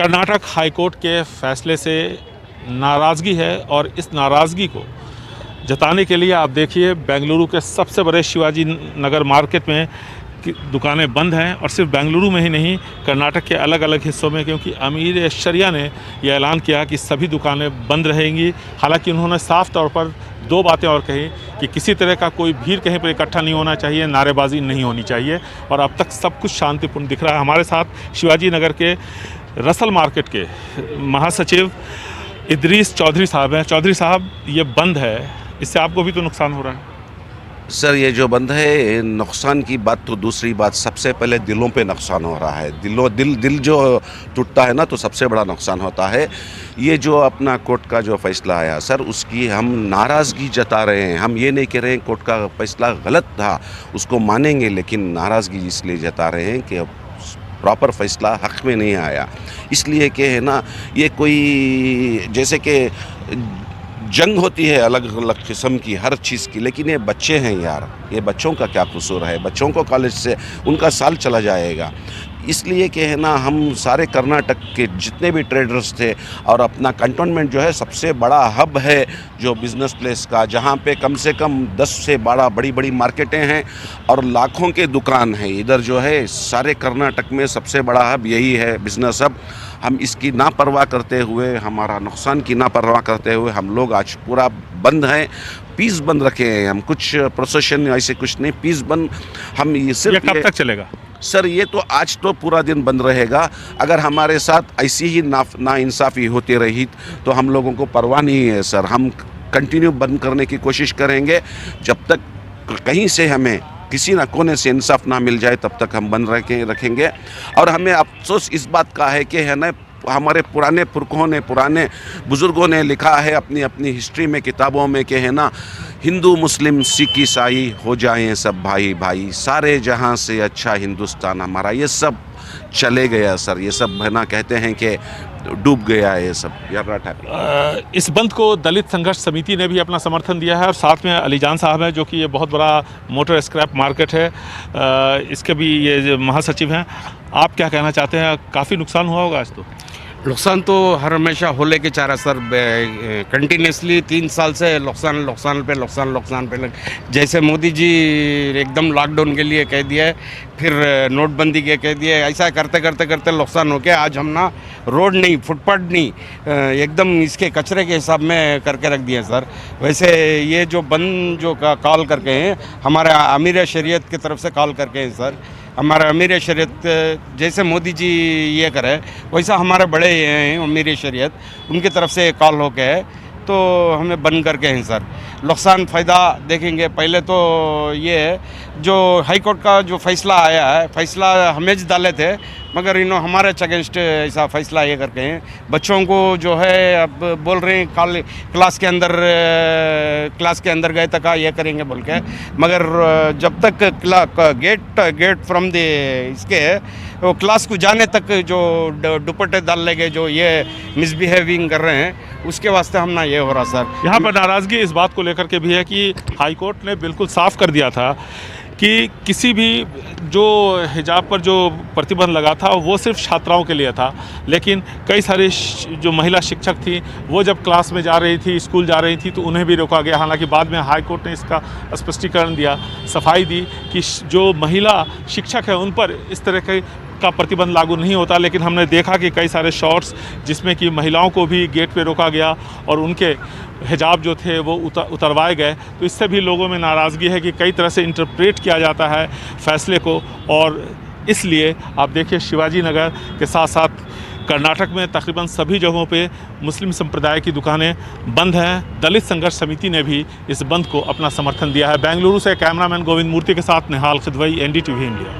Karnataka high court के फैसले से नाराज़गी है और इस नाराज़गी को जताने के लिए आप देखिए बेंगलुरु के सबसे बड़े शिवाजी नगर मार्केट में दुकानें बंद हैं और सिर्फ बेंगलुरु में ही नहीं कर्नाटक के अलग अलग हिस्सों में, क्योंकि अमीर शरिया ने यह ऐलान किया कि सभी दुकानें बंद रहेंगी। हालांकि उन्होंने साफ तौर पर दो बातें और कही कि किसी तरह का कोई भीड़ कहीं पर इकट्ठा नहीं होना चाहिए, नारेबाजी नहीं होनी चाहिए और अब तक सब कुछ शांतिपूर्ण दिख रहा है। हमारे साथ शिवाजी नगर के रसल मार्केट के महासचिव इदरीस चौधरी साहब हैं। चौधरी साहब, ये बंद है, इससे आपको भी तो नुकसान हो रहा है? सर, ये जो बंद है, नुकसान की बात तो दूसरी बात, सबसे पहले दिलों पे नुकसान हो रहा है। दिल जो टूटता है ना, तो सबसे बड़ा नुकसान होता है। ये जो अपना कोर्ट का जो फैसला आया सर, उसकी हम नाराज़गी जता रहे हैं। हम ये नहीं कह रहे हैं कोर्ट का फैसला गलत था, उसको मानेंगे, लेकिन नाराज़गी इसलिए जता रहे हैं कि प्रॉपर फैसला हक़ में नहीं आया। इसलिए कि है ना, ये कोई जैसे कि जंग होती है अलग अलग किस्म की हर चीज़ की, लेकिन ये बच्चे हैं यार, ये बच्चों का क्या कसूर है? बच्चों को कॉलेज से उनका साल चला जाएगा। इसलिए कि है ना, हम सारे कर्नाटक के जितने भी ट्रेडर्स थे और अपना कंटोनमेंट जो है सबसे बड़ा हब है जो बिज़नेस प्लेस का, जहाँ पे कम से कम 10 से 12 बड़ी बड़ी मार्केटें हैं और लाखों के दुकान हैं। इधर जो है सारे कर्नाटक में सबसे बड़ा हब यही है, बिज़नेस हब। हम इसकी नापरवाह करते हुए, हमारा नुकसान की नापरवाह करते हुए हम लोग आज पूरा बंद हैं, पीस बंद रखे हैं हम। कुछ प्रोसेशन ऐसे कुछ नहीं, पीस बंद। हम ये सिर्फ कब तक चलेगा सर? ये तो आज तो पूरा दिन बंद रहेगा। अगर हमारे साथ ऐसी ही नाइंसाफ़ी होती रही तो हम लोगों को परवाह नहीं है सर। हम कंटिन्यू बंद करने की कोशिश करेंगे जब तक कहीं से हमें किसी ना कोने से इंसाफ ना मिल जाए, तब तक हम बंद रखेंगे। और हमें अफसोस इस बात का है कि है ना, हमारे पुराने पुरखों ने, पुराने बुज़ुर्गों ने लिखा है अपनी अपनी हिस्ट्री में, किताबों में कि है ना, हिंदू मुस्लिम सिख ईसाई हो जाएं सब भाई भाई, सारे जहां से अच्छा हिंदुस्तान हमारा। ये सब चले गया सर, ये सब है ना, कहते हैं कि डूब गया है ये सब यार। इस बंद को दलित संघर्ष समिति ने भी अपना समर्थन दिया है और साथ में अलीजान साहब हैं, जो कि ये बहुत बड़ा मोटर स्क्रैप मार्केट है, इसके भी ये महासचिव हैं। आप क्या कहना चाहते हैं? काफ़ी नुकसान हुआ होगा आज तो? नुकसान तो हर हमेशा होले के चारा सर, कंटिन्यूसली 3 साल से नुकसान पे जैसे मोदी जी एकदम लॉकडाउन के लिए कह दिया है, फिर नोटबंदी के कह दिया है, ऐसा करते नुकसान हो गया। आज हम ना रोड नहीं, फुटपाथ नहीं, एकदम इसके कचरे के हिसाब में करके रख दिए सर। वैसे ये जो बंद जो कॉल करके हैं, हमारे अमीर शरीयत की तरफ से कॉल करके हैं सर। हमारा अमीर शरीयत जैसे मोदी जी ये करे, वैसा हमारे बड़े हैं अमीर शरीयत, उनकी तरफ से कॉल हो के है, तो हमें बंद करके हैं सर। नुकसान फ़ायदा देखेंगे। पहले तो ये है, जो हाई कोर्ट का जो फैसला आया है, फैसला हमें डाले थे, मगर हमारे अगेंस्ट ऐसा फैसला ये करके हैं। बच्चों को जो है अब बोल रहे हैं क्लास के अंदर गए तक ये करेंगे बोल के, मगर जब तक गेट फ्रॉम द इसके वो क्लास को जाने तक जो दुपट्टे डाल लेंगे, जो ये मिसबिहेविंग कर रहे हैं, उसके वास्ते हम ना ये हो रहा सर। यहाँ पर नाराज़गी इस बात को लेकर के भी है कि हाई कोर्ट ने बिल्कुल साफ कर दिया था कि किसी भी जो हिजाब पर जो प्रतिबंध लगा था वो सिर्फ छात्राओं के लिए था, लेकिन कई सारे जो महिला शिक्षक थी वो जब क्लास में जा रही थी, स्कूल जा रही थी, तो उन्हें भी रोका गया। हालांकि बाद में हाई कोर्ट ने इसका स्पष्टीकरण दिया, सफाई दी कि जो महिला शिक्षक है उन पर इस तरह का प्रतिबंध लागू नहीं होता। लेकिन हमने देखा कि कई सारे शॉट्स जिसमें कि महिलाओं को भी गेट पे रोका गया और उनके हिजाब जो थे वो उतरवाए गए। तो इससे भी लोगों में नाराज़गी है कि कई तरह से इंटरप्रेट किया जाता है फैसले को, और इसलिए आप देखिए शिवाजी नगर के साथ साथ कर्नाटक में तकरीबन सभी जगहों पे मुस्लिम संप्रदाय की दुकानें बंद हैं। दलित संघर्ष समिति ने भी इस बंद को अपना समर्थन दिया है। बेंगलुरु से कैमरामैन गोविंद मूर्ति के साथ निहाल खिदवई, NDTV इंडिया।